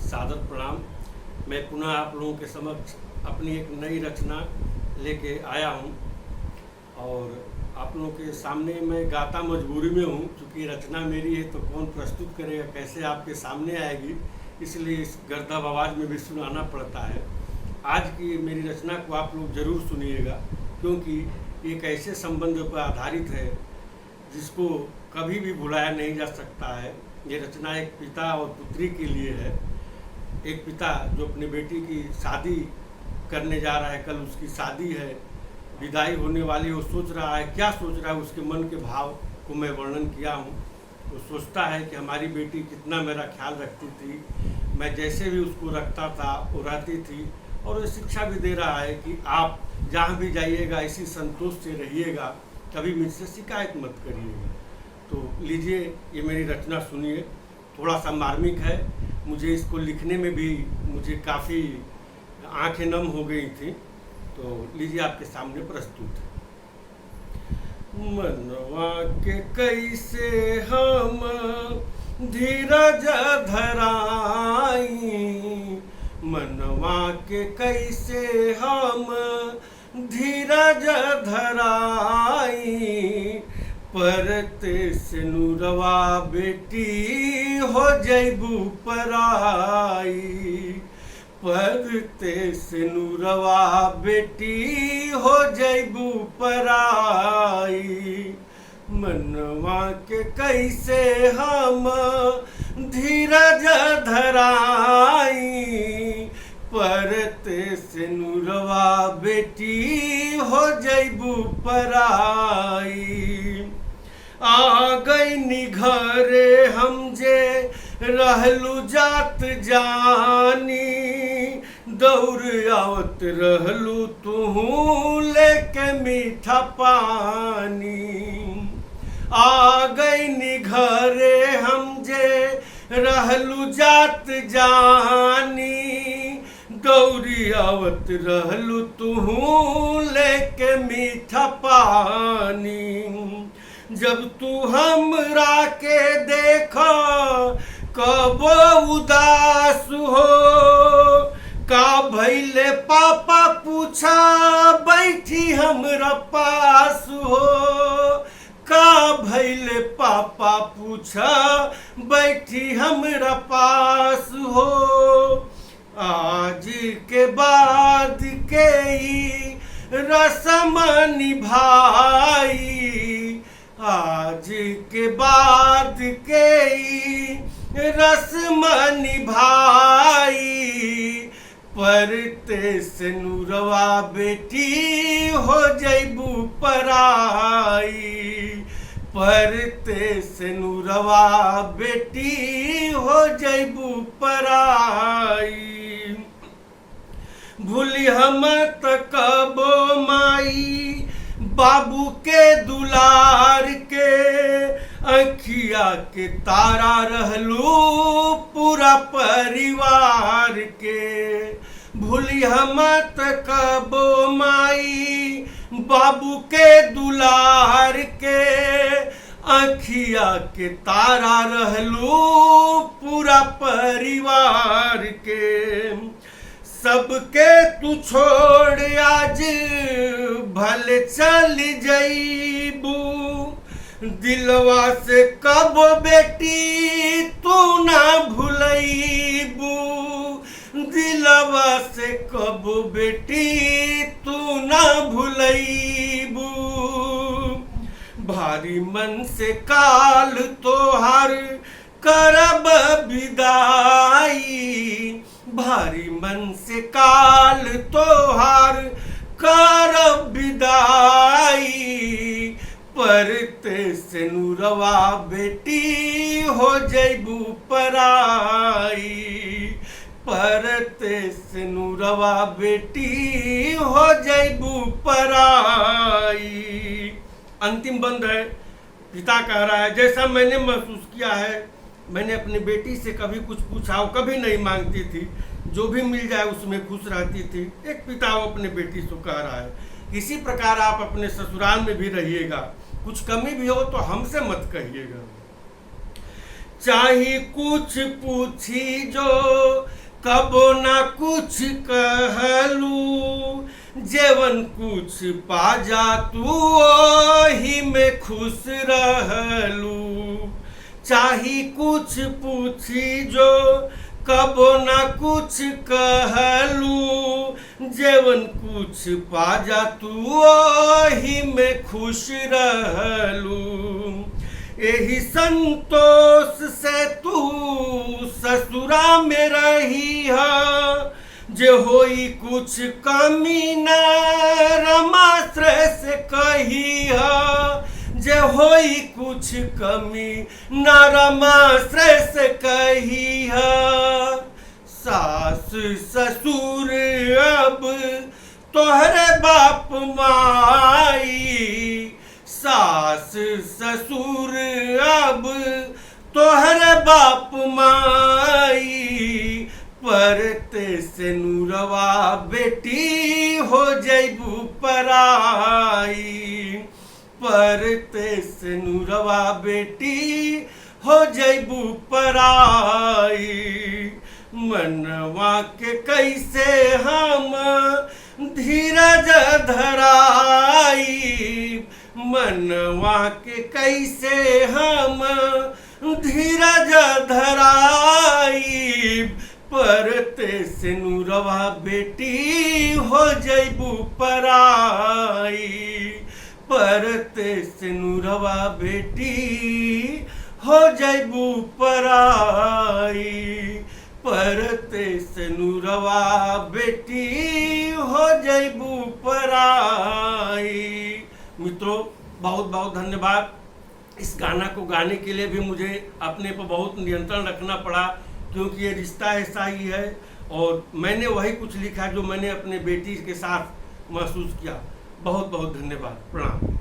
सादर प्रणाम। मैं पुनः आप लोगों के समक्ष अपनी एक नई रचना लेके आया हूँ और आप लोगों के सामने मैं गाता मजबूरी में हूँ, क्योंकि रचना मेरी है तो कौन प्रस्तुत करेगा, कैसे आपके सामने आएगी, इसलिए इस गर्दभ आवाज़ में भी सुनाना पड़ता है। आज की मेरी रचना को आप लोग ज़रूर सुनिएगा, क्योंकि एक ऐसे संबंध पर आधारित है जिसको कभी भी भुलाया नहीं जा सकता है। ये रचना एक पिता और पुत्री के लिए है। एक पिता जो अपनी बेटी की शादी करने जा रहा है, कल उसकी शादी है, विदाई होने वाली, वो सोच रहा है, क्या सोच रहा है, उसके मन के भाव को मैं वर्णन किया हूँ। वो सोचता है कि हमारी बेटी कितना मेरा ख्याल रखती थी, मैं जैसे भी उसको रखता था वो रहती थी, और वो शिक्षा भी दे रहा है कि आप जहाँ भी जाइएगा इसी संतोष से रहिएगा, कभी मुझसे शिकायत मत करिएगा। तो लीजिए ये मेरी रचना सुनिए। थोड़ा सा मार्मिक है, मुझे इसको लिखने में भी मुझे काफ़ी आंखें नम हो गई थी। तो लीजिए आपके सामने प्रस्तुत है। मनवा के कैसे हम धीरज धराई, मनवा के कैसे हम धीरज धराई, परते से नूरवा बेटी हो जैबू पराई, परते से नूरवा बेटी हो जैबू पराई, मनवा के कैसे हम धीरज धराई, परते से नूरवा बेटी हो जैबू पराई। आ गई निघरे हम जे रहलू जात जानी, दौड़ आवत रहलू तू लेके मीठा पानी। आ गई निघरे हम जे रहलू जात जानी, दौड़ी आवत रहलू तू लेके मीठा पानी। जब तू हमरा के देखो कबो उदास हो, का भैले पापा पूछा बैठी हमरा पास हो, का भैले पापा पूछा बैठी हमरा पास हो। आज के बाद के ई रस्म निभाई, आज के बाद के ई रस्म निभाई, परते से नूरवा बेटी हो जैबू पराई, परते से नूरवा बेटी हो जैबू पराई। भूली हम तकबो माई बाबू के दुलार के, अखिया के तारा रहलू पूरा परिवार के। भूली हम तकबो माई बाबू के दुलार के, अखिया के तारा रहलू पूरा परिवार के। सबके तू छोड़ आज भले चल जईबू, दिलवा से कब बेटी तू ना भूलईबू, दिलवा से कब बेटी तू ना भूलईबू। भारी मन से काल तोहार करब विदाई, भारी मन से काल तोहार करब विदाई, परते से नूरवा बेटी हो जैबू पराई, परते से नूरवा बेटी हो जैबू पराई। अंतिम बंद है। पिता कह रहा है, जैसा मैंने महसूस किया है, मैंने अपनी बेटी से कभी कुछ पूछा हो, कभी नहीं मांगती थी, जो भी मिल जाए उसमें खुश रहती थी। एक पिता वो अपने बेटी से कह रहा है, इसी प्रकार आप अपने ससुराल में भी रहिएगा, कुछ कमी भी हो तो हमसे मत कहिएगा। चाहे कुछ पूछी जो कबो ना कुछ कहलू, जेवन कुछ पा जा तू ओही में खुश रहलू। चाहे कुछ पूछी जो कबो ना कुछ कहलू, जेवन कुछ पा जा तू ओही में खुश रहलू। एही संतोष से तू ससुरा में रही है, जे होई कुछ कमी न रमाश्रय से कही है, जे होई कुछ कमी न रमाश्रय से कही है। सास ससुर अब तोहरे बाप माई, सास ससुर अब तोहरे बाप माई, परते से नूरवा बेटी हो जैबू पराई, परते से नूरवा बेटी हो जैबू पराई। मनवा के कैसे हम धीरज धराई, मनवा के कैसे हम धीरज धराई, परते से नूरवा बेटी हो जैबू पराई, परते से नूरवा बेटी हो जैबू पराई, परते से नूरवा बेटी हो जैबू पराई। मित्रों, बहुत बहुत धन्यवाद। इस गाना को गाने के लिए भी मुझे अपने पर बहुत नियंत्रण रखना पड़ा, क्योंकि ये रिश्ता ऐसा ही है और मैंने वही कुछ लिखा जो मैंने अपने बेटी के साथ महसूस किया। बहुत बहुत धन्यवाद। प्रणाम।